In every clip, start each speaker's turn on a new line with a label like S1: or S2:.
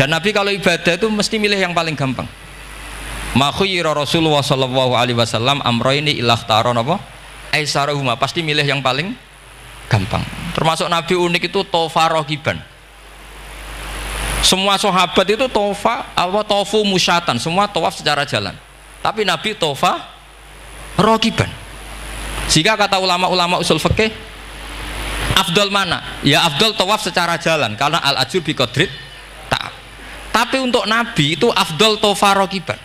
S1: Dan Nabi kalau ibadah itu mesti milih yang paling gampang. Ma khayyara Rasulullah sallallahu alaihi wasallam amroini ilakhtara apa? Aisarahuma, pasti milih yang paling gampang. Termasuk Nabi unik itu tofa rogiban. Semua sahabat itu tofu musyatan, semua tawaf secara jalan. Tapi Nabi tofa rogiban. Sehingga kata ulama-ulama usul fikih, afdal mana? Ya afdal tawaf secara jalan karena al ajur bi qadrit ta'ab. Tapi untuk Nabi itu afdal tofa rogiban.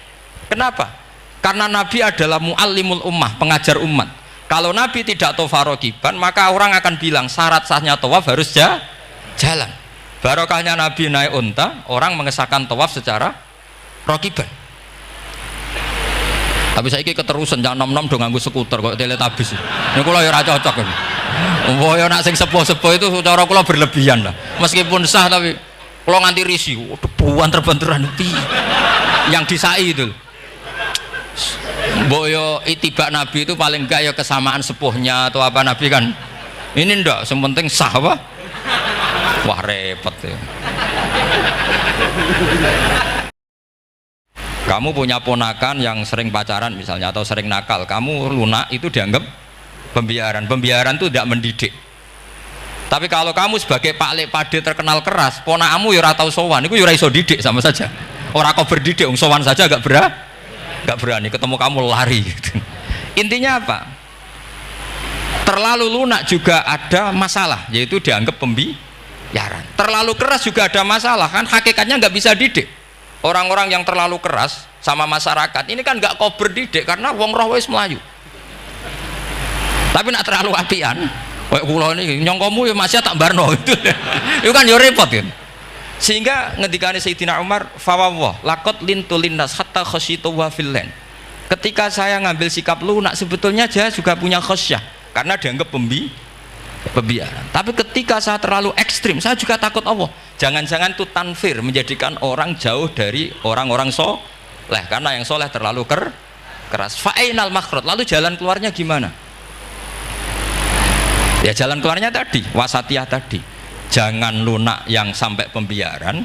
S1: Kenapa? Karena Nabi adalah muallimul ummah, pengajar umat. Kalau Nabi tidak tawaf rogiban, maka orang akan bilang syarat sahnya tawaf harus jalan. Barokahnya Nabi naik unta, orang mengesahkan tawaf secara rogiban. Tapi saya ini keterusan, jangan nom-nom dong nganggo skuter kok teletabis. Ini kalau ya ora cocok ini. Wah ya nak sing sepuh-sepuh itu cara kula berlebihan lah. Meskipun sah tapi kalau nganti risih, debuan terbenturan yang disai itu. Boyo itibak Nabi itu paling enggak ya kesamaan sepuhnya atau apa Nabi kan ini ndak, sementing sah apa? Wah repot ya. Kamu punya ponakan yang sering pacaran misalnya atau sering nakal, kamu lunak itu dianggap pembiaran. Pembiaran itu tidak mendidik. Tapi kalau kamu sebagai Pak Lek Pade terkenal keras, ponakamu ya ora tau sowan, iku ya ora iso didik sama saja. Ora kau berdidik, sowan saja agak berani, ketemu kamu lari gitu. Intinya apa? Terlalu lunak juga ada masalah, yaitu dianggap pembiaran. Terlalu keras juga ada masalah, kan hakikatnya nggak bisa didik. Orang-orang yang terlalu keras sama masyarakat ini kan nggak kau berdidik karena wong roh wis melayu. Tapi nak terlalu apian, kayak kula ini nyongkomu ya masih tak barno itu. Itu kan ya repot kan. Sehingga ngendikane Sayyidina Umar, fawwah laqad lintu linnas hatta khasyitu wa fillan. Ketika saya ngambil sikap lunak sebetulnya dia juga punya khasyah karena dianggap pembiaran. Tapi ketika saya terlalu ekstrim, saya juga takut Allah. Jangan-jangan itu tanfir, menjadikan orang jauh dari orang-orang soleh karena yang soleh terlalu keras. Fa'inal makhraj, lalu jalan keluarnya gimana? Ya jalan keluarnya tadi, wasatiyah tadi. Jangan lunak yang sampai pembiaran,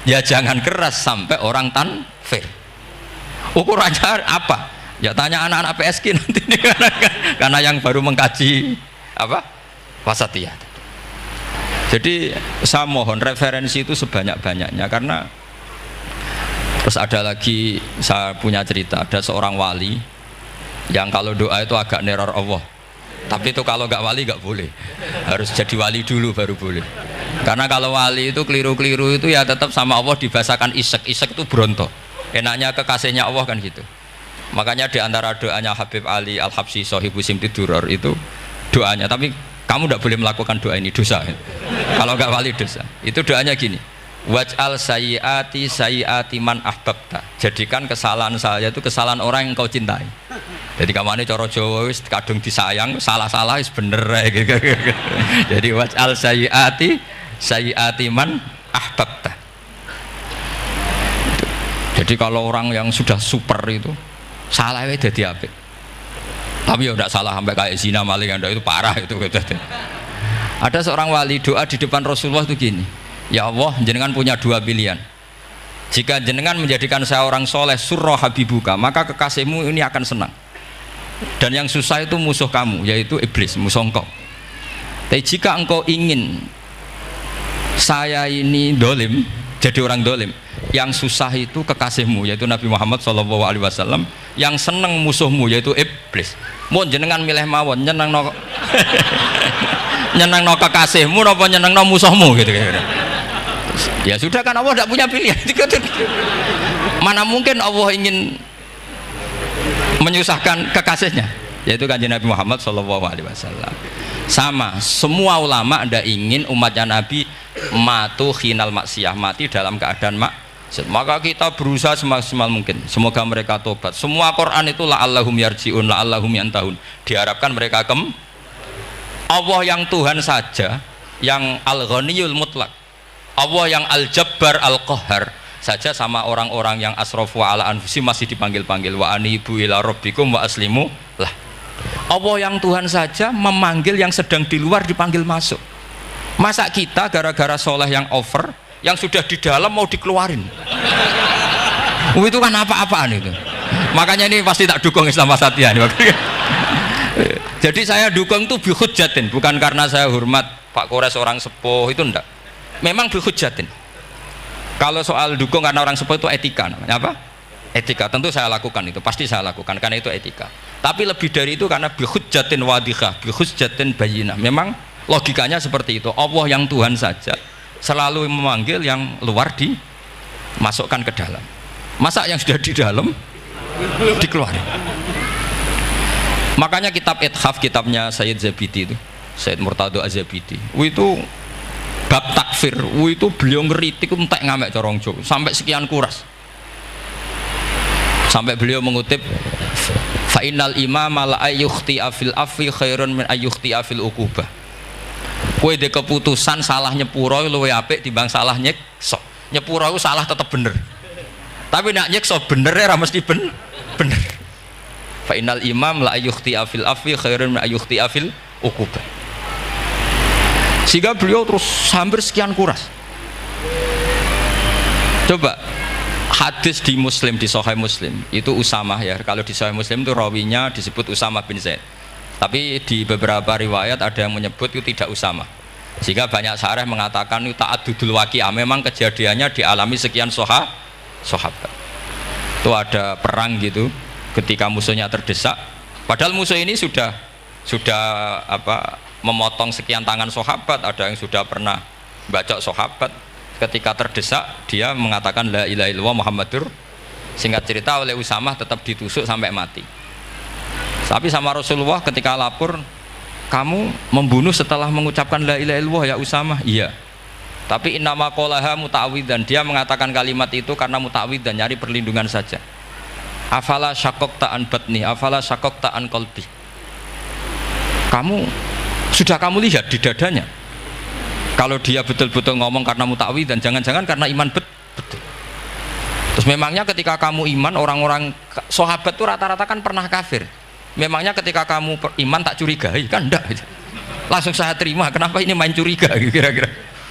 S1: ya jangan keras sampai orang tanfir. Ukurannya apa? Ya tanya anak-anak PSK nanti karena yang baru mengkaji apa wasatiyah. Jadi saya mohon referensi itu sebanyak-banyaknya karena terus ada lagi saya punya cerita, ada seorang wali yang kalau doa itu agak neror Allah. Tapi itu kalau nggak wali nggak boleh, harus jadi wali dulu baru boleh. Karena kalau wali itu keliru-keliru itu ya tetap sama Allah dibahasakan isek itu bronto. Enaknya kekasihnya Allah kan gitu. Makanya di antara doanya Habib Ali Al-Habsyi Sohibu Simti Duror itu doanya. Tapi kamu tidak boleh melakukan doa ini, dosa. Kalau nggak wali dosa. Itu doanya gini. Waj'al sayyiati man ahbabta. Jadikan kesalahan saya itu kesalahan orang yang kau cintai. Jadi kamane cara Jawa wis kadung disayang, salah-salah wis bener gitu. Jadi waj'al sayyiati man ahbabta. Jadi kalau orang yang sudah super itu salahnya jadi apik. Tapi ya tidak salah sampai kayak zina maling anda itu parah itu. Ada seorang wali doa di depan Rasulullah itu gini, ya Allah jenengan punya dua pilihan. Jika jenengan menjadikan saya orang soleh surra habibuka, maka kekasihmu ini akan senang. Dan yang susah itu musuh kamu, yaitu iblis, musuh engkau. Tapi jika engkau ingin saya ini dolim, jadi orang dolim, yang susah itu kekasihmu, yaitu Nabi Muhammad SAW, yang seneng musuhmu, yaitu iblis. Mau jenengan milih mawon, nyeneng no kekasihmu, apa nyeneng no musuhmu gitu. Ya sudah kan Allah tidak punya pilihan. Mana mungkin Allah ingin menyusahkan kekasihnya, yaitu kanjeng Nabi Muhammad SAW. Sama, semua ulama anda ingin umatnya Nabi matu khinal maksiyah, mati dalam keadaan maksiat. Maka kita berusaha semaksimal mungkin, semoga mereka tobat. Semua Quran itu la'allahum yarji'un, la'allahum yantahun, diharapkan mereka Allah yang Tuhan saja, yang al-ghaniyul mutlak, Allah yang al-jabbar al-qahhar saja sama orang-orang yang asrafu ala anfusi masih dipanggil-panggil wa anibu ila rabbikum wa aslimu lah. Allah yang Tuhan saja memanggil yang sedang di luar dipanggil masuk. Masa kita gara-gara soleh yang over yang sudah di dalam mau dikeluarin. Itu kan apa-apaan itu. Makanya ini pasti tak dukung Islam Wasatiyah. Jadi saya dukung itu bihujjatin, bukan karena saya hormat Pak Kores orang sepuh, itu enggak. Memang bihujjatin. Kalau soal dukung karena orang sepuh itu etika namanya apa? Etika. Tentu saya lakukan itu, pasti saya lakukan karena itu etika. Tapi lebih dari itu karena bihujjatin wadihah, bihujjatin bayyinah. Memang logikanya seperti itu. Allah yang Tuhan saja selalu memanggil yang luar dimasukkan ke dalam. Masa yang sudah di dalam dikeluarin? Makanya kitab Ithaf, kitabnya Sayyid Zabidi itu, Sayyid Murtado Az-Zabidi, itu bab takfir, itu beliau ngeritik entek ngamek corong Jawa sampai sekian kuras. Sampai beliau mengutip fa innal imama la ayyukhti afil afi khairun min ayyukhti afil uqubah. Kowe de keputusan salah nyepuro luwih apik timbang salah nyekso. Nyepuro itu salah tetap bener. Tapi nak nyekso bener ora mesti bener. Fa innal imam la ayyukhti afil afi khairun min ayyukhti afil uqubah. Sehingga beliau terus hampir sekian kuras. Coba hadis di Muslim, di Sahih Muslim itu Usamah ya. Kalau di Sahih Muslim itu rawinya disebut Usamah bin Zaid. Tapi di beberapa riwayat ada yang menyebut itu tidak Usamah. Sehingga banyak syarah mengatakan itu ta'addudul waqi'ah, memang kejadiannya dialami sekian sahabat. Itu ada perang gitu ketika musuhnya terdesak. Padahal musuh ini sudah memotong sekian tangan sahabat, ada yang sudah pernah bacok sahabat. Ketika terdesak dia mengatakan la ilaha illallah Muhammadur. Singkat cerita oleh Usamah tetap ditusuk sampai mati. Tapi sama Rasulullah ketika lapor, kamu membunuh setelah mengucapkan la ilaha illallah ya Usamah? Iya. Tapi innama qolaha muta'awwidzan, dia mengatakan kalimat itu karena muta'awwidzan, nyari perlindungan saja. Afala syaqaqta an batni, afala syaqaqta an qalbi. Sudah kamu lihat di dadanya. Kalau dia betul-betul ngomong karena muta'awwidzan, jangan-jangan karena iman betul. Terus memangnya ketika kamu iman, orang-orang sahabat itu rata-rata kan pernah kafir. Memangnya ketika kamu iman tak curigai? Kan enggak. Langsung saya terima, kenapa ini main curiga kira-kira.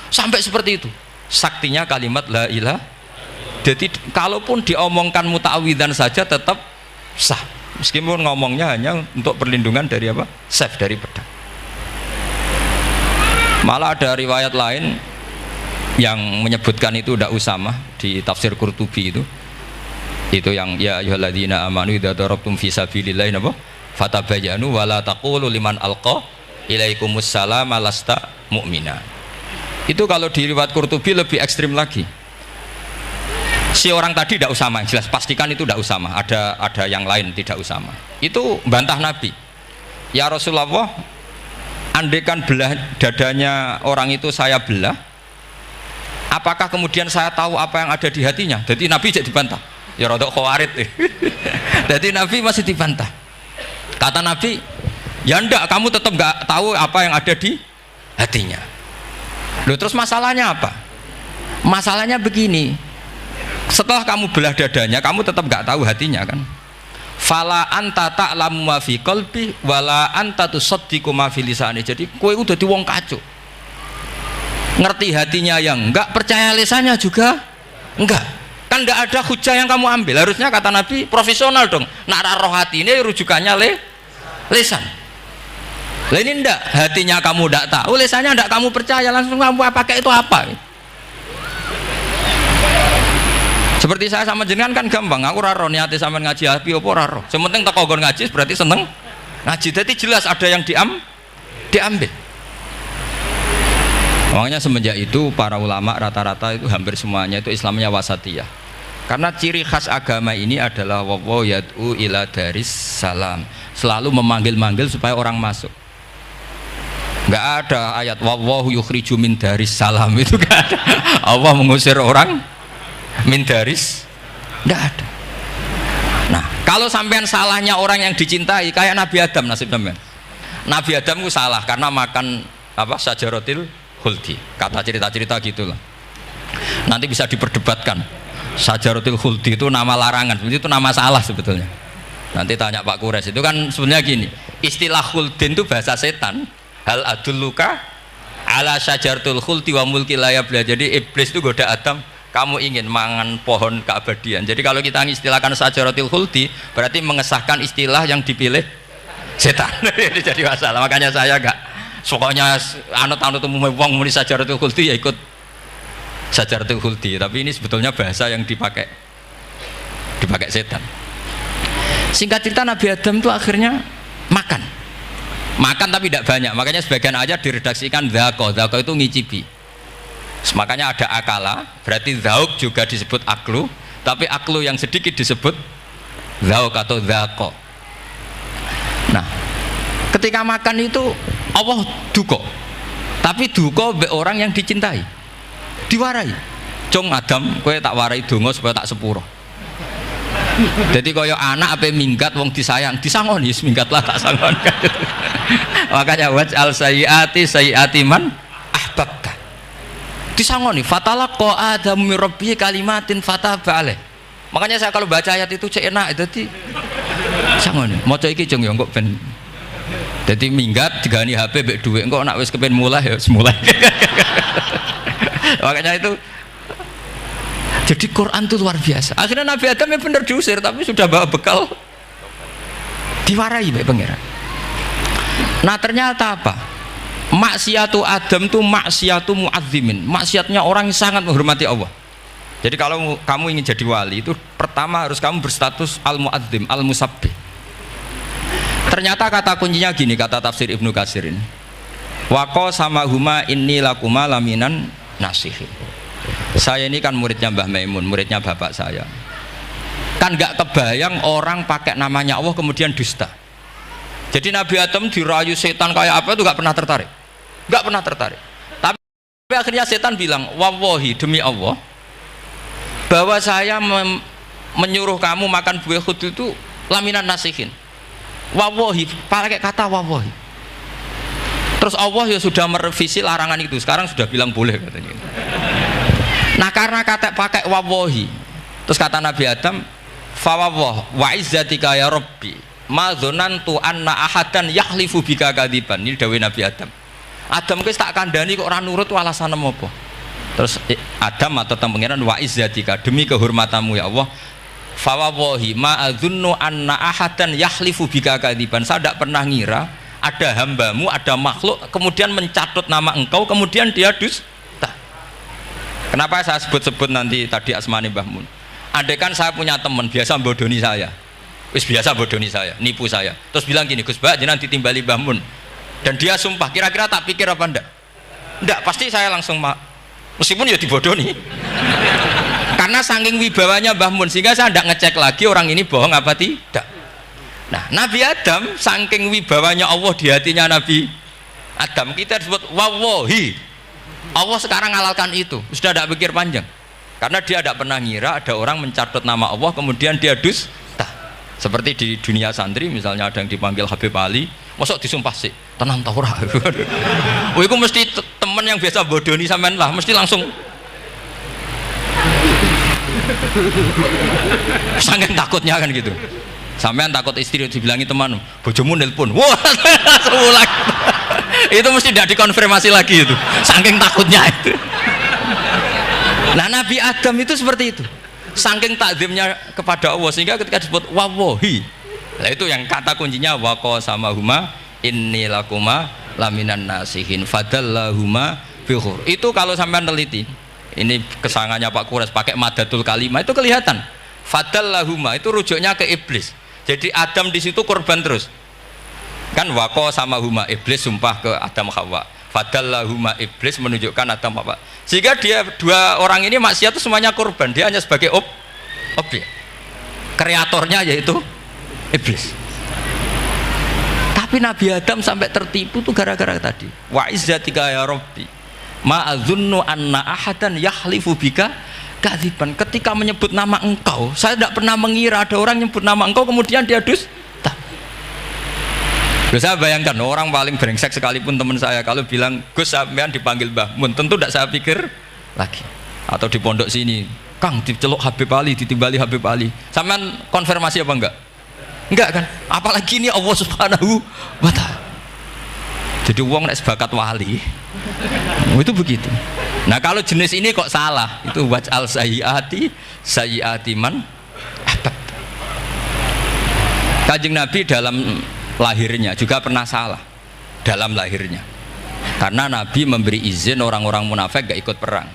S1: Sampai seperti itu. Saktinya kalimat la ilaha. Jadi kalaupun diomongkan muta'awwidzan saja tetap sah. Meskipun ngomongnya hanya untuk perlindungan dari apa? Safe, dari pedang. Malah ada riwayat lain yang menyebutkan itu udah Usamah di tafsir Qurtubi itu yang ya ayyuhalladzina amanu idza darabtum fi sabilillahi napa fatabayyanu wala taqulu liman alqa ilaikumus salam lasta mu'mina. Itu kalau di riwayat Qurtubi lebih ekstrim lagi. Si orang tadi tidak Usamah, jelas pastikan itu tidak Usamah, ada yang lain tidak Usamah. Itu bantah Nabi. Ya Rasulullah, andaikan belah dadanya orang itu saya belah, apakah kemudian saya tahu apa yang ada di hatinya? Jadi Nabi jadi dibantah. Ya rodok khawarid. Jadi Nabi masih dibantah. Kata Nabi, ya enggak, kamu tetap enggak tahu apa yang ada di hatinya. Loh, terus masalahnya apa? Masalahnya begini, setelah kamu belah dadanya, kamu tetap enggak tahu hatinya kan? Fala anta ta'lamu ma fi qalbi wala anta tusaddiqu ma fi lisani. Jadi kowe udah di wong kacau. Ngerti hatinya yang enggak, percaya lisannya juga enggak. Kan enggak ada hujah yang kamu ambil. Harusnya kata Nabi profesional dong. Nak roh hati ini rujukannya lisan. Lah ini enggak, hatinya kamu enggak tahu, lisannya enggak kamu percaya, langsung kamu pakai itu apa? Seperti saya sama jenengan kan gampang, aku raro niati sampean ngaji api apa raro. Sementing teko nggon ngaji berarti seneng ngaji. Jadi jelas ada yang diambil. Makanya semenjak itu para ulama rata-rata itu hampir semuanya itu Islamnya wasatiyah. Karena ciri khas agama ini adalah wa yad'u ila daris salam. Selalu memanggil-manggil supaya orang masuk. Enggak ada ayat wallahu yukhriju min daris salam, itu enggak ada. Allah mengusir orang min daris, enggak ada. Nah, kalau sampean salahnya orang yang dicintai kayak Nabi Adam, nasib sampean. Nabi Adam itu salah karena makan apa? Sajaratil khuldi. Kata cerita-cerita gitulah. Nanti bisa diperdebatkan. Sajaratil khuldi itu nama larangan, itu nama salah sebetulnya. Nanti tanya Pak Kures, itu kan sebenarnya gini, istilah khuldin itu bahasa setan. Hal adulluka ala syajaratul khuldi wa mulki la yabla. Jadi iblis itu goda Adam, kamu ingin mangan pohon keabadian. Jadi kalau kita istilahkan syajaratul khuldi berarti mengesahkan istilah yang dipilih setan. Jadi masalah. Makanya saya enggak pokoknya anut-anut umum wong muni syajaratul khuldi ya ikut syajaratul khuldi, tapi ini sebetulnya bahasa yang dipakai setan. Singkat cerita Nabi Adam itu akhirnya makan tapi tidak banyak, makanya sebagian ayat diredaksikan dzaqo itu ngicipi. Makanya ada akala, berarti zauk juga disebut aklu, tapi aklu yang sedikit disebut zauk atau dzaqo. Nah, ketika makan itu Allah duka, tapi duka be orang yang dicintai, diwarai. Cung Adam, kowe tak warai donga supaya tak sepuro. Jadi kaya anak apa minggat wong disayang, disangoni minggatlah tak sangon. Makanya waj'al sayyiati man ahbabta. Disangoni fatalaqa adamu min rabbih kalimatin fataba alaih. Makanya saya kalau baca ayat itu cek enak, jadi sangoni. Maca iki jeng yo kok ben dadi minggat digani HP mbek dhuwit engko nek wis kepen mulai ya semulai. Makanya itu jadi Quran itu luar biasa. Akhirnya Nabi Adam yang benar diusir, tapi sudah bawa bekal, diwarai baik pangeran. Nah ternyata apa? Maksiatu Adam itu maksiatu mu'azzimin, maksiatnya orang yang sangat menghormati Allah. Jadi kalau kamu ingin jadi wali itu pertama harus kamu berstatus al-mu'azzim, al-musabbih. Ternyata kata kuncinya gini, kata tafsir Ibnu Katsirin, waqo sama huma inni lakuma laminan nasihin. Saya ini kan muridnya Mbah Maimun, muridnya bapak saya. Kan gak kebayang orang pakai namanya Allah kemudian dusta. Jadi Nabi Adam dirayu setan kayak apa itu gak pernah tertarik. Gak pernah tertarik. Tapi akhirnya setan bilang, wallahi demi Allah, bahwa saya menyuruh kamu makan buah khut itu laminan nasihin. Wallahi, pakai kata wallahi. Terus Allah ya sudah merevisi larangan itu, sekarang sudah bilang boleh katanya. Nah karena kata pakai wawahi, terus kata Nabi Adam, fawawah wa izzatika ya Rabbi ma dzanantu anna ahadan yahlifu bika kadziban. Ini dawuh Nabi Adam. Adam wis tak kandhani kok ora nurut alasan apa? Terus Adam atau pangeran wa izzatika, demi kehormatanmu ya Allah, fawawahi ma adzunnu anna ahadan yahlifu bika kadziban. Saya tidak pernah ngira ada hambamu, ada makhluk kemudian mencatut nama engkau kemudian dia dusta. Kenapa saya sebut-sebut nanti tadi asmane Mbah Mun? Andaikan saya punya teman biasa bodoni saya, biasa bodoni saya, nipu saya, terus bilang gini, Gus Bak jenengan ditimbali Mbah Mun, dan dia sumpah, kira-kira tak pikir apa enggak? Enggak, pasti saya langsung meskipun ya dibodoni. Karena saking wibawanya Mbah Mun sehingga saya enggak ngecek lagi orang ini bohong apa tidak. Nah, Nabi Adam saking wibawanya Allah di hatinya Nabi Adam, kita disebut wawahi. Allah sekarang halalkan itu, sudah tidak pikir panjang, karena dia tidak pernah ngira ada orang mencatut nama Allah kemudian dia dusta. Seperti di dunia santri misalnya ada yang dipanggil Habib Ali, masuk disumpah sih tenang tau ora. Oh itu mesti teman yang biasa bodoni sampean lah, mesti langsung sangat takutnya kan gitu. Sampean takut istri dibilangi teman, bojomu nelpon, wah langsung ulang. Itu mesti tidak dikonfirmasi lagi itu, saking takutnya itu. Nah Nabi Adam itu seperti itu, saking takzimnya kepada Allah sehingga ketika disebut wawahi, nah itu yang kata kuncinya waqo sama huma inni lakuma laminan nasihin fadallahuma bihur. Itu kalau sampean teliti, ini kesangannya Pak Kures pakai madatul kalimah itu kelihatan. Fadallahuma itu rujuknya ke iblis. Jadi Adam di situ korban terus. Kan waqo sama huma, iblis sumpah ke Adam Hawa. Fadallahuma, iblis menunjukkan Adam Hawa. Sehingga dia dua orang ini maksiat itu semuanya korban. Dia hanya sebagai objek. Kreatornya yaitu iblis. Tapi Nabi Adam sampai tertipu tuh gara-gara tadi. Wa izzatika ya Rabbi ma adzunnu anna ahadan yahlifu bika kadziban. Ketika menyebut nama engkau, saya tidak pernah mengira ada orang menyebut nama engkau kemudian dia dusta. Saya bayangkan orang paling brengsek sekalipun teman saya kalau bilang Gus sampean dipanggil Mbah Mun, tentu tidak saya pikir lagi. Atau di pondok sini, Kang diceluk Habib Ali, ditimbali Habib Ali, sampean konfirmasi apa enggak? Enggak kan? Apalagi ini Allah Subhanahu wa Ta'ala. Jadi wong nek sebakat wali itu begitu. Nah kalau jenis ini kok salah, itu waj'al sayyiati man ahbab. Kanjeng Nabi dalam lahirnya juga pernah salah dalam lahirnya, karena Nabi memberi izin orang-orang munafik gak ikut perang.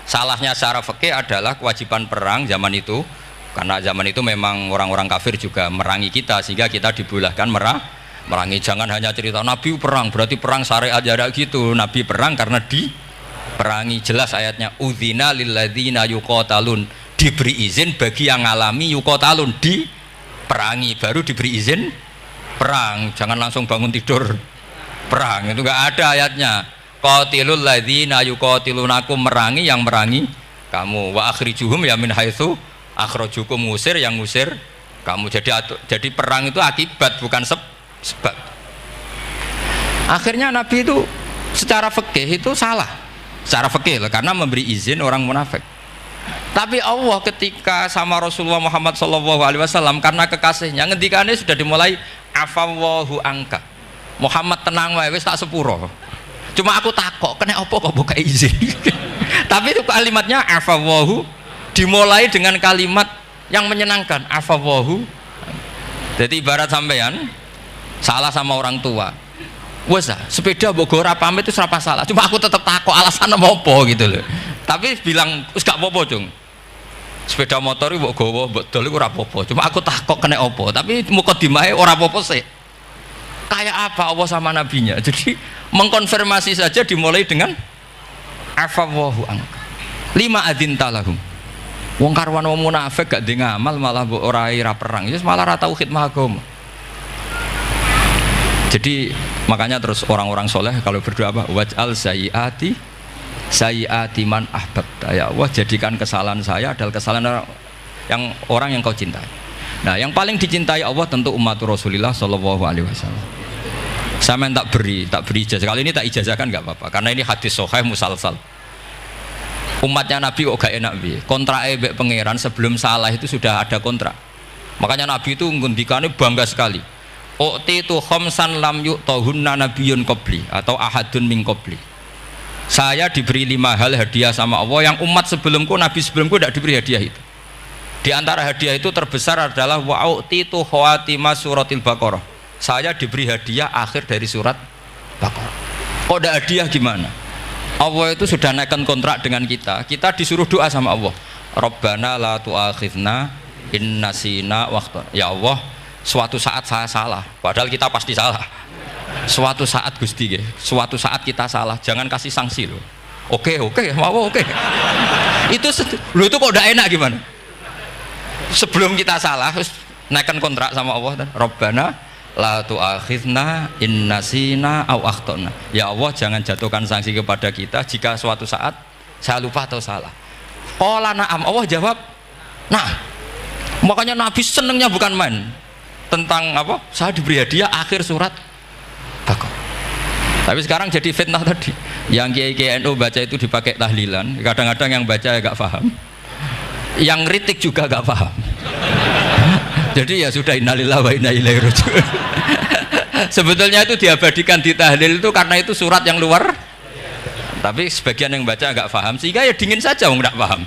S1: Salahnya secara fikih adalah kewajiban perang zaman itu, karena zaman itu memang orang-orang kafir juga merangi kita, sehingga kita dibolehkan merangi. Jangan hanya cerita Nabi perang berarti perang syariat, ada gitu. Nabi perang karena diperangi. Jelas ayatnya, udzina lilladzina yuqatalun, diberi izin bagi yang ngalami yuqatalun, diperangi baru diberi izin perang. Jangan langsung bangun tidur perang, itu enggak ada ayatnya. Qatilul ladzina yuqatilunakum, merangi yang merangi kamu, wa akhrijuhum ya min haitsu akhrajukum, ngusir yang ngusir kamu. Jadi perang itu akibat bukan sebab. Akhirnya Nabi itu secara fikih itu salah, secara fikih karena memberi izin orang munafik. Tapi Allah ketika sama Rasulullah Muhammad SAW, karena kekasihnya, ngendikannya sudah dimulai, afawwahu angka, Muhammad tenang wae wis tak sepuro, cuma aku takok kena apa kok buka izin. Tapi itu kalimatnya afawwahu dimulai dengan kalimat yang menyenangkan, afawwahu. Jadi ibarat sampean salah sama orang tua, wes sepeda mbok ora pamit itu serapa salah, cuma aku tetap takok alasan apa gitu loh. Tapi bilang wis gak apa-apa cung, sepeda motor mbok gowo mbok dol iku ora apa-apa, cuma aku takok kena apa. Tapi mukadimahe ora apa-apa sih. Kayak apa Allah sama nabinya. Jadi mengkonfirmasi saja dimulai dengan afawwahu angka lima adzinta lahum. Wong karwan wong munafik gak ndek ngamal malah mbok ora perang, ya malah ora tau khidmah agama. Jadi makanya terus orang-orang soleh kalau berdoa apa? Waj'al sayyiati man ahbab. Ya Allah, jadikan kesalahan saya adalah kesalahan orang yang kau cintai. Nah, yang paling dicintai Allah tentu umat Rasulullah sallallahu alaihi wasallam. Sama yang tak beri ijazah. Kali ini tak ijazahkan nggak apa-apa, karena ini hadis sahih musalsal. Umatnya Nabi kok gak enak bi. Kontrak mbek pangeran sebelum salah itu sudah ada kontrak. Makanya Nabi itu ngendikane bangga sekali. U'titu khamsan lam yu'tahunna nabiyyun qabli atau ahadun min qabli. Saya diberi 5 hal hadiah sama Allah yang umat sebelumku, nabi sebelumku tidak diberi hadiah itu. Di antara hadiah itu terbesar adalah wa'u'titu khawatima suratil Baqarah. Saya diberi hadiah akhir dari surat Baqarah. Kok ada hadiah gimana? Allah itu sudah naikkan kontrak dengan kita. Kita disuruh doa sama Allah. Rabbana la tu'akhidna in nasina waqta. Ya Allah, suatu saat saya salah, padahal kita pasti salah. Suatu saat Gusti, suatu saat kita salah, jangan kasih sanksi loh. Oke, mau oke. Itu kok udah enak gimana? Sebelum kita salah, naikkan kontrak sama Allah. Rabbana la tu'akhidna in nasina aw akhtana. Ya Allah, jangan jatuhkan sanksi kepada kita jika suatu saat saya lupa atau salah. Qala na'am, Allah jawab nah. Makanya Nabi senengnya bukan main tentang apa? Saya diberi hadiah akhir surat Baqarah. Tapi sekarang jadi fitnah tadi. Yang kiai NU baca itu dipakai tahlilan. Kadang-kadang yang baca agak paham, yang kritik juga agak paham. Jadi ya sudah, innalillahi wa inna ilaihi raji'un. Sebetulnya itu diabadikan di tahlil itu karena itu surat yang luar. Tapi sebagian yang baca agak paham, sehingga ya dingin saja wong enggak paham.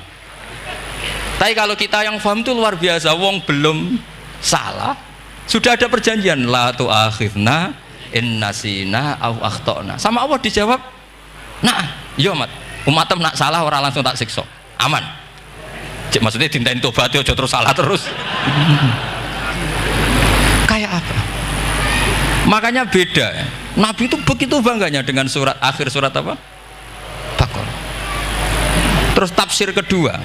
S1: Tapi kalau kita yang paham itu luar biasa. Wong belum salah sudah ada perjanjian, la tu'akhidna in nasina aw akhtana. Sama Allah dijawab, nah, iya umatem nak salah orang langsung tak siksa. Aman. Maksudnya dintain tobat aja terus salah terus. Kayak apa? Makanya beda. Nabi itu begitu bangganya dengan surat akhir surat apa? Baqarah. Terus tafsir kedua,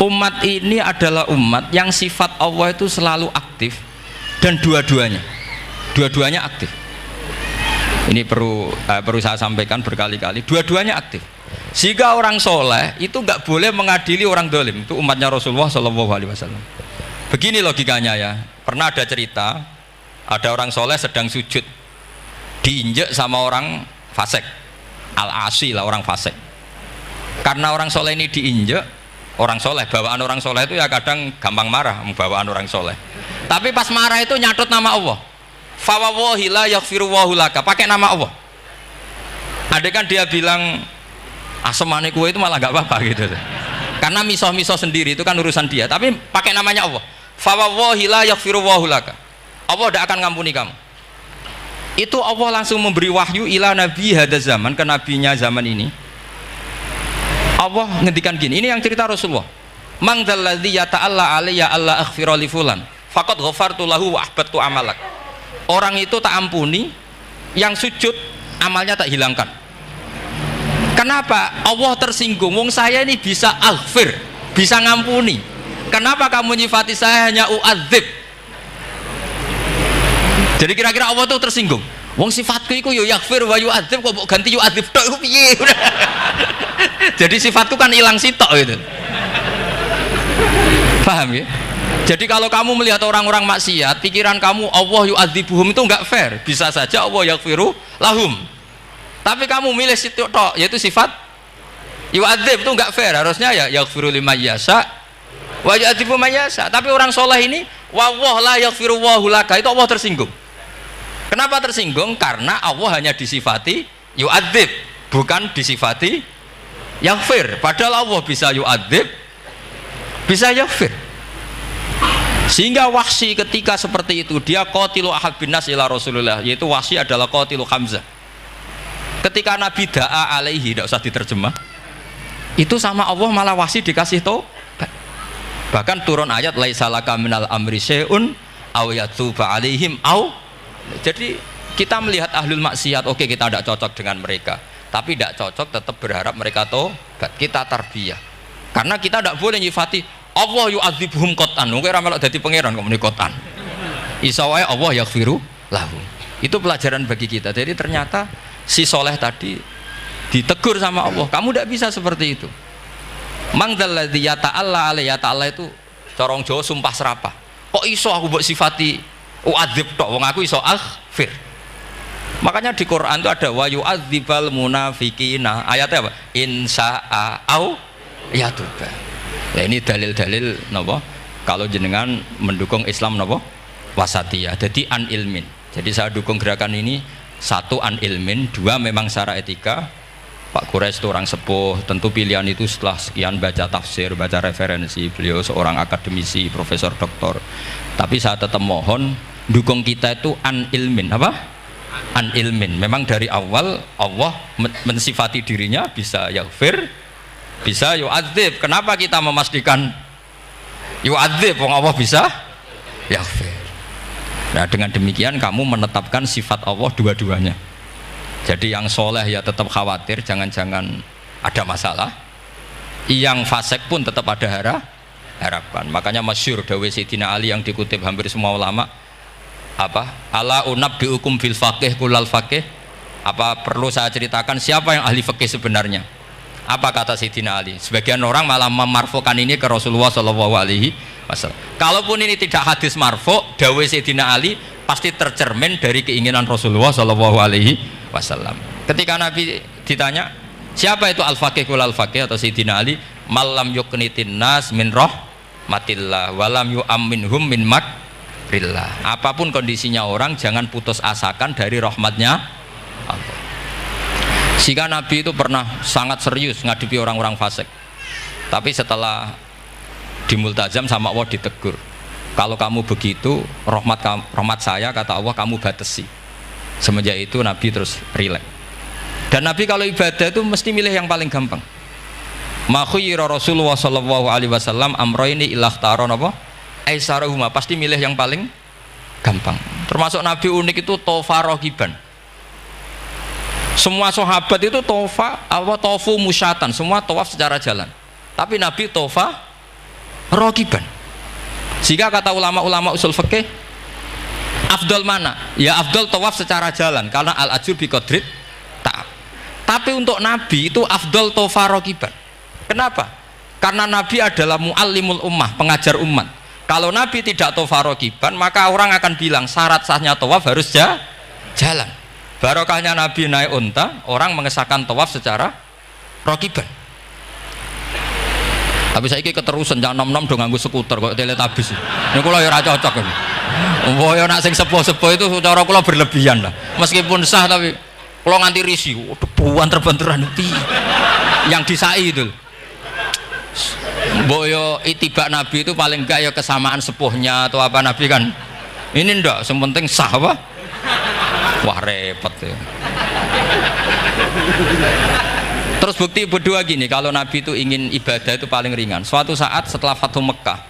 S1: umat ini adalah umat yang sifat Allah itu selalu aktif dan dua-duanya aktif. Ini perlu saya sampaikan berkali-kali, dua-duanya aktif. Jika orang soleh itu nggak boleh mengadili orang dolim. Itu umatnya Rasulullah SAW. Begini logikanya ya. Pernah ada cerita, ada orang soleh sedang sujud, diinjek sama orang fasik, al-asi lah, orang fasik. Karena orang soleh ini diinjek, orang soleh, bawaan orang soleh itu ya kadang gampang marah, bawaan orang soleh. Tapi pas marah itu nyatut nama Allah. fa wallahi la yaghfiru wallahu laka, pakai nama Allah. Ada kan dia bilang asemane kue itu malah nggak apa-apa gitu. Karena miso-miso sendiri itu kan urusan dia, tapi pakai namanya Allah. Fa wallahi la yaghfiru wallahu laka. Allah tidak akan ngampuni kamu. Itu Allah langsung memberi wahyu ila nabi hada zaman, ke nabinya zaman ini. Allah ngendikan gini, ini yang cerita Rasulullah. Man dzalladzi yata'alla alayya alla aghfira li fulan faqad ghafartu lahu wa ahbattu amalak. Orang itu tak ampuni, yang sujud amalnya tak hilangkan. Kenapa? Allah tersinggung. Wong saya ini bisa aghfir, bisa ngampuni. Kenapa kamu nyifati saya hanya u'adzib? Jadi kira-kira Allah tuh tersinggung. Wong sifatku itu yo yaghfir wa yu'adzib, kok ganti yu'adzib tok iku piye? Jadi sifatku kan hilang sitok gitu. Paham ya? Jadi kalau kamu melihat orang-orang maksiat, pikiran kamu Allah yu'adzibuhum itu enggak fair. Bisa saja Allah yaghfiru lahum. Tapi kamu milih situ tok, yaitu sifat yu'adzib, itu enggak fair. Harusnya ya yaghfiru liman yasha wa yu'adzibu man yasha. Tapi orang soleh ini wallahu la yaghfiru wallahu laka, itu Allah tersinggung. Kenapa tersinggung? Karena Allah hanya disifati yu'adzib, bukan disifati yaghfir. Padahal Allah bisa yu'adzib, bisa yaghfir. Sehingga Wahsy ketika seperti itu, dia qatilu ahad bin nas ila Rasulullah, yaitu Wahsy adalah qatilu Hamzah. Ketika Nabi da'a alaihi, tidak usah diterjemah, itu sama Allah malah Wahsy dikasih tobat. Bahkan turun ayat laisa laka minal amri syai'un aw yatuba alaihim aw. Jadi kita melihat ahlul maksiat, oke, kita tidak cocok dengan mereka, tapi tidak cocok tetap berharap mereka tobat. Kita tarbiyah, karena kita tidak boleh nyifati Allah yu'adzibuhum qatan. Mungkin ramelok dadi pangeran kok muni qatan. Isa wae Allah yaghfiru lahu. Itu pelajaran bagi kita. Jadi ternyata si soleh tadi ditegur sama Allah, kamu tidak bisa seperti itu. Mang dzalladzi yata'alla alayya, ta'ala itu corong Jawa sumpah serapah. Kok iso aku mbok sifati u'adzib tok, wong aku iso aghfir. Makanya di Quran itu ada wa yu'adzibal munafiqina. Ayatnya apa? Insya'a au yatuba. Ya ini dalil-dalil napa? Kalau jenengan mendukung Islam napa? Wasatiyah. Jadi an ilmin. Jadi saya dukung gerakan ini, satu an ilmin, dua memang secara etika. Pak Quraisy itu orang sepuh, tentu pilihan itu setelah sekian baca tafsir, baca referensi, beliau seorang akademisi, profesor, doktor. Tapi saya tetap mohon dukung kita itu an ilmin, apa? An ilmin. Memang dari awal Allah mensifati dirinya bisa yaghfir, bisa yu'adzib. Kenapa kita memastikan yu'adzib? Wong Allah bisa yaghfir. Nah, dengan demikian kamu menetapkan sifat Allah dua-duanya. Jadi yang soleh ya tetap khawatir jangan-jangan ada masalah, yang fasik pun tetap ada harapan. Makanya masyhur dawuh Sayyidina Ali yang dikutip hampir semua ulama, apa? Ala unabbiukum fil faqih kulal faqih. Apa perlu saya ceritakan siapa yang ahli fikih sebenarnya? Apa kata Sayyidina Ali? Sebagian orang malah memarfukan ini ke Rasulullah SAW. Kalaupun ini tidak hadis marfu, dawuh Sayyidina Ali pasti tercermin dari keinginan Rasulullah SAW. Ketika Nabi ditanya siapa itu al-faqih kul al-faqih atau Sayyidina Ali, malam yuknitin nas min rahmatillah walam yu'amminhum min makrillah. Apapun kondisinya orang, jangan putus asakan dari rahmatnya Allah. Sehingga Nabi itu pernah sangat serius ngadepi orang-orang fasik, tapi setelah dimultazam sama Allah ditegur, kalau kamu begitu rahmat saya, kata Allah, kamu batasi. Semenjak itu Nabi terus rileks. Dan Nabi kalau ibadah itu mesti milih yang paling gampang. Ma khayyara Rasulullah sallallahu alaihi wasallam amroini ilakhtara napa? Aisarahuma, pasti milih yang paling gampang. Termasuk Nabi unik itu tofa rogiban. Semua sahabat itu tofu musyatan, semua tawaf secara jalan. Tapi Nabi tofa rogiban. Sehingga kata ulama-ulama usul fikih, afdal mana? Ya afdal tawaf secara jalan, karena al ajur bi qadrit ta'ab. Tapi untuk Nabi itu afdal tofa rogiban. Kenapa? Karena Nabi adalah muallimul ummah, pengajar umat. Kalau Nabi tidak tofa rogiban, maka orang akan bilang syarat sahnya tawaf harus jalan. Barokahnya Nabi naik unta, orang mengesahkan tawaf secara rogiban. Tapi saya ini keterusan, jangan nom-nom dong nganggo skuter kok teletabis. Ini kalau ya cocok. Boyo nak sing sepuh-sepuh itu cara kula berlebihan lah. Meskipun sah tapi kula nganti risih, debuan terbenturan itu. Yang disai itu. Boyo itibak Nabi itu paling enggak ya kesamaan sepuhnya atau apa Nabi kan. Ini ndak, yang penting sah apa? Wah repot ya. Terus bukti berdua gini, kalau Nabi itu ingin ibadah itu paling ringan. Suatu saat setelah Fathu Mekah,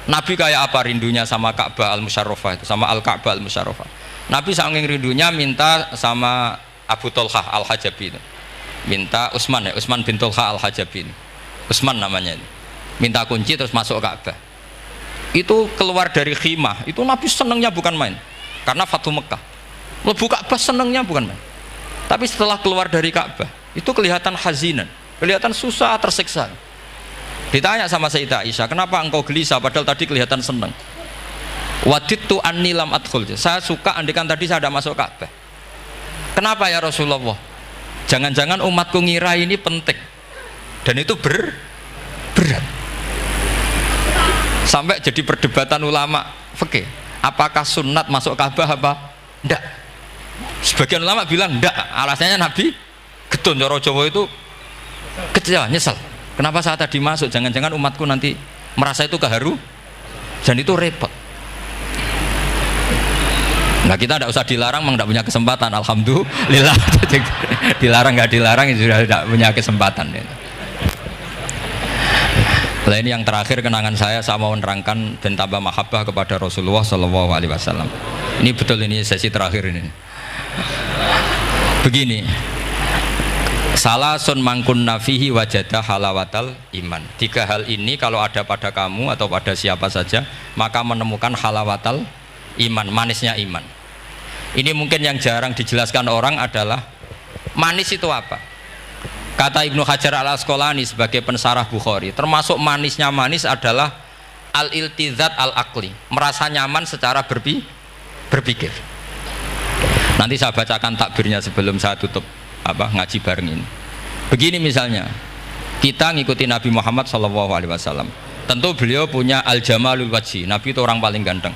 S1: Nabi kayak apa rindunya sama Ka'bah Al-Musyarrafah itu, sama Al-Ka'bah Al-Musyarrafah. Nabi saking rindunya minta sama Abu Tolhah Al-Hajabi itu. Minta Utsman ya, Utsman bin Tolhah Al-Hajabi ini. Utsman namanya ini. Minta kunci terus masuk Ka'bah. Itu keluar dari khimah, itu Nabi senangnya bukan main. Karena Fathu Mekah. Lebu Ka'bah senangnya bukan main. Tapi setelah keluar dari Ka'bah, itu kelihatan hazinan, kelihatan susah, tersiksa. Ditanya sama Sayyidah Aisyah, kenapa engkau gelisah padahal tadi kelihatan senang? Wadidtu anni lam adkhul. Saya suka andikan tadi saya ada masuk Ka'bah. Kenapa ya Rasulullah? Jangan-jangan umatku ngira ini penting. Dan itu berat. Sampai jadi perdebatan ulama fikih. Apakah sunat masuk Ka'bah apa? Enggak. Sebagian ulama bilang enggak. Alasannya Nabi getun cara Jawa itu kecewa, nyesel. Kenapa saat tadi masuk? Jangan-jangan umatku nanti merasa itu keharu dan itu repot. Nah kita tidak usah dilarang, memang tidak punya kesempatan. Alhamdulillah. Dilarang nggak dilarang sudah tidak punya kesempatan. Nah ini yang terakhir kenangan saya mau menerangkan dan tambah mahabbah kepada Rasulullah Shallallahu Alaihi Wasallam. Ini betul, ini sesi terakhir ini. Begini, salasun mangkun nafihi wajadah halawatal iman. 3 hal ini kalau ada pada kamu atau pada siapa saja, maka menemukan halawatal iman, manisnya iman. Ini mungkin yang jarang dijelaskan orang adalah manis itu apa. Kata Ibnu Hajar Al-Asqalani sebagai pensarah Bukhari, termasuk manisnya manis adalah al-iltizat al-aqli, merasa nyaman secara berpikir. Nanti saya bacakan takbirnya sebelum saya tutup ngaji bareng ini. Begini misalnya, kita ngikuti Nabi Muhammad SAW. Tentu beliau punya al-jamalul wajhi, Nabi itu orang paling ganteng.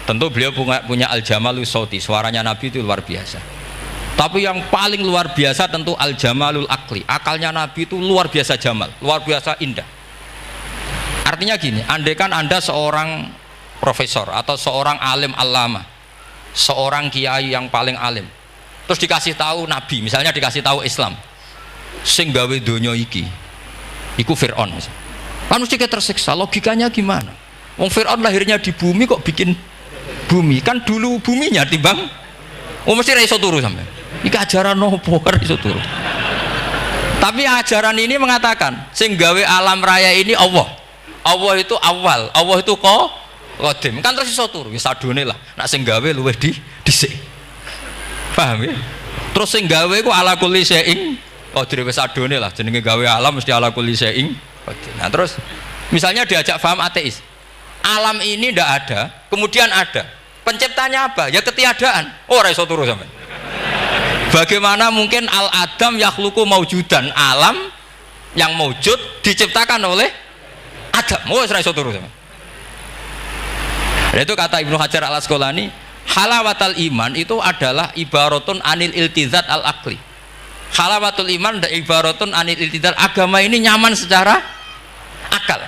S1: Tentu beliau punya al-jamalul sauti, suaranya Nabi itu luar biasa. Tapi yang paling luar biasa tentu al-jamalul akli, akalnya Nabi itu luar biasa jamal, luar biasa indah. Artinya gini, andaikan Anda seorang profesor atau seorang alim alama, seorang kiai yang paling alim, terus dikasih tahu Nabi, misalnya dikasih tahu Islam, sing gawe donya iki iku Fir'aun, kan mesti tersiksa. Logikanya gimana? Wong Fir'aun lahirnya di bumi kok bikin bumi, kan dulu buminya timbang. Mesti ra iso turu sampe. Iki ajaran nopo ra iso turu. Tapi ajaran ini mengatakan sing gawe alam raya ini Allah. Allah itu awal, Allah itu qadim. Kan terus iso turu, wis adone lah. Nek sing gawe luwih dhisik. Paham ya? Terus sing gawe ku ala kulli syai'in qadir, wis adone lah, jenenge gawe alam mesti ala kulli syai'in qadir. Nah, terus misalnya diajak paham ateis. Alam ini ndak ada, kemudian ada. Penciptanya apa? Ya ketiadaan. Oh, ora iso turu sampean. Bagaimana mungkin al-adam yakhluqu maujudan, alam yang maujud diciptakan oleh Adam. Oh, ora iso turu sampean. Itu kata Ibnu Hajar Al-Asqalani, halawatul iman itu adalah ibaratun anil iltizat al-aqli. Halawatul iman dan ibaratun anil iltizat, agama ini nyaman secara akal.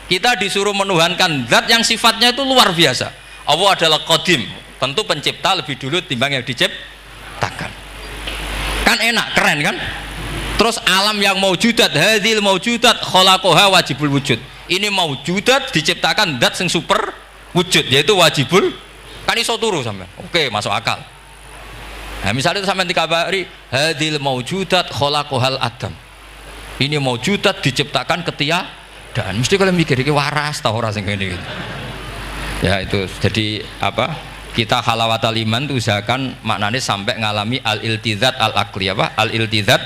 S1: Kita disuruh menuhankan zat yang sifatnya itu luar biasa. Allah adalah qadim, tentu pencipta lebih dulu timbang yang diciptakan. Kan enak, keren kan? Terus alam yang maujudat, hadhil maujudat khalaqaha wajibul wujud. Ini maujudat diciptakan zat yang super wujud, yaitu wajibul, kan iso turu sampean. Oke, masuk akal. Nah, misalnya itu sampean dikabari hadhil maujudat khalaqahal adam. Ini maujudat diciptakan ketiadaan. Mesti kalian mikir iki waras ta ora sing ngene iki. Ya itu, jadi apa? Kita halawatul iman itu usahakan maknanya sampai ngalami al-iltizat al-aqli, apa? Al-iltizat.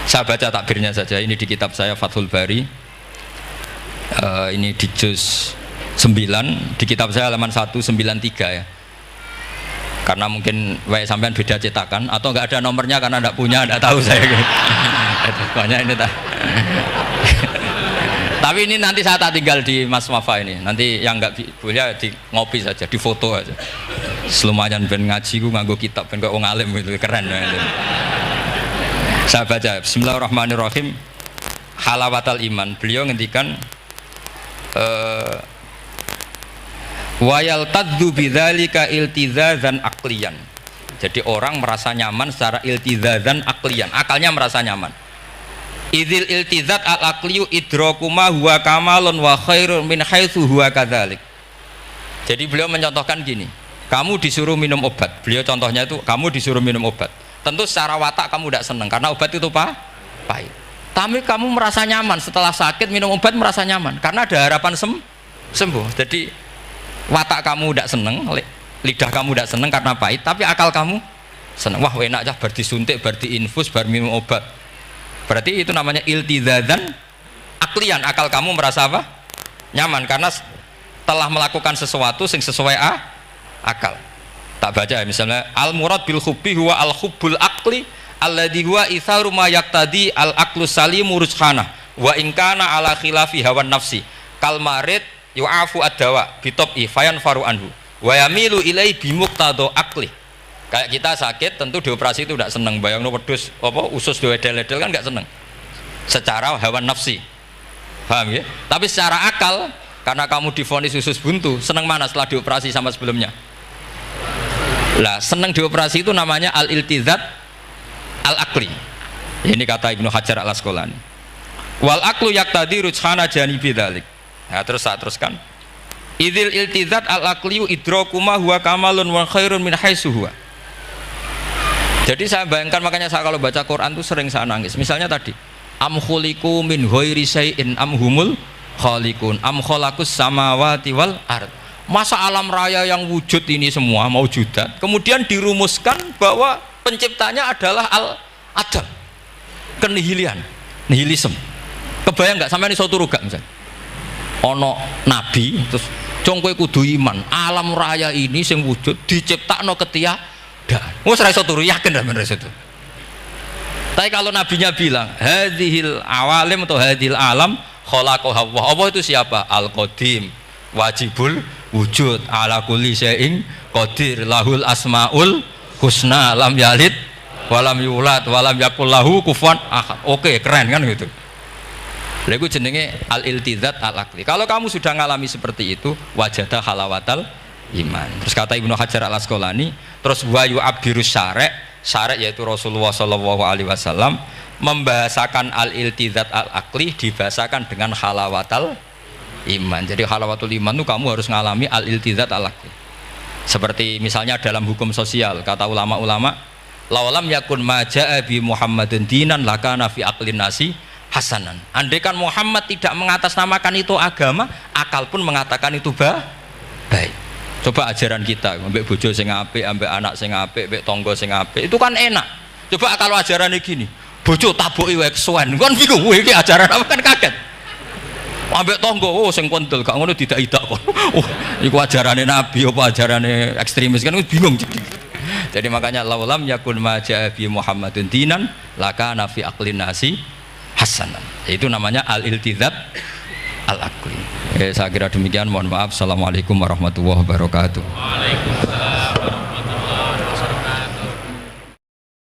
S1: Saya baca takbirnya saja, ini di kitab saya Fathul Bari. Ini di juz 9, di kitab saya halaman 193 ya. Karena mungkin sampean beda cetakan atau enggak ada nomornya karena enggak punya, enggak tahu saya. Pokoknya ini Tapi ini nanti saya tak tinggal di Mas Wafa ini. Nanti yang nggak boleh di ngopi saja, di foto aja. Selumayan ben ngaji ku nganggo kitab ben kok wong alim itu keren. Saya baca Bismillahirrahmanirrahim. Halawatal iman. Beliau ngendikan wa yaltadzu bidzalika iltizazan aqliyan. Jadi orang merasa nyaman secara iltizazan aqliyan. Akalnya merasa nyaman. Idzil iltizat al-aqliyu idrakuma huwa kamalun wa khairun min haitsu huwa kadzalik. Jadi beliau mencontohkan gini, kamu disuruh minum obat. Beliau contohnya itu kamu disuruh minum obat. Tentu secara watak kamu tidak senang karena obat itu pahit. Tapi kamu merasa nyaman setelah sakit minum obat merasa nyaman karena ada harapan sembuh. Jadi watak kamu tidak senang, lidah kamu tidak senang karena pahit, tapi akal kamu senang. Wah enak aja bar disuntik, bar diinfus, bar minum obat. Berarti itu namanya iltizazan aklian, akal kamu merasa apa? Nyaman karena telah melakukan sesuatu yang sesuai akal. Tak baca ya, misalnya al murad bil hubbi huwa al hubbul aqli alladhi huwa itharu ma yaqtadi al aqlu salimu rujhana wa in kana ala khilafi hawan nafsi kal marid yu'afu ad-dawa bitobi fayan faru anhu wa yamilu ilai bimuqtado aqli. Kayak kita sakit tentu dioperasi itu tidak senang, bayang wedhus apa usus diwedel-wedel kan nggak senang secara hawa nafsi, paham ya? Tapi secara akal karena kamu divonis usus buntu, senang mana setelah dioperasi sama sebelumnya? Lah senang dioperasi itu namanya al-iltizat al-aqli. Ini kata Ibnu Hajar al-Asqalani. Wal aqlu yaqtadi rujhana janibi dzalik. Nah, terus saya teruskan. Idzil iltizat al-aqliyu idrakuma huwa kamalun wa khairun min haitsu huwa. Jadi saya bayangkan, makanya saya kalau baca Quran itu sering saya nangis. Misalnya tadi, am khuliqu min ghairi syai'in am humul khaliqun am khalaqus samawati wal ard. Masa alam raya yang wujud ini semua maujudat kemudian dirumuskan bahwa penciptanya adalah al-adam, kenihilian, nihilisme. Kebayang nggak sampai ini suatu ruga misalnya ono nabi terus congkoe kudu iman alam raya ini sing wujud diciptakno ketiadaan. Wes ra iso turu yakin ra men itu. Tapi kalau nabinya bilang hadhil awalim atau hadhil alam khalaqaha Allah. Allah itu siapa? Al-Qadim, wajibul wujud, ala kulli syai'in qadir, lahul asmaul husna, lam yalid walam yulad walam yakul lahu kufuwan ahad. Oke, keren kan gitu. Lha iku jenenge al-iltizat al-aqli. Kalau kamu sudah ngalami seperti itu, wajada halawatal iman. Terus kata Ibnu Hajar al-Asqalani, terus wa yu'abbirus syari' yaitu Rasulullah sallallahu alaihi wasallam membahasakan al-iltizat al-aqli dibahasakan dengan halawatal iman. Jadi halawatul iman itu kamu harus ngalami al-iltizat al-aqli. Seperti misalnya dalam hukum sosial, kata ulama-ulama, laulam yakun ma ja'a bi Muhammadin dinan lakana fi aqlin nasi hasanan. Andai kan Muhammad tidak mengatasnamakan itu agama, akal pun mengatakan itu baik. Coba ajaran kita, ambek bojo sing apik, ambek anak sing apik, ambek tangga sing apik, itu kan enak. Coba kalau ajarannya gini, bojo taboki wae kesuwen, kan bingung, iki ajaran apa kan kaget. Ambek tangga, oh sing kondel, gak ngono tidak kok. Oh, iku ajarane nabi apa ajarane ekstremis kan bingung. Jadi makanya laulam yakun ma ja'a bi Muhammadin dinan lakana fi aqlin nasi hasanan. Itu namanya al-iltizat al-aqli. Saya kira demikian, mohon maaf. Assalamualaikum warahmatullahi wabarakatuh.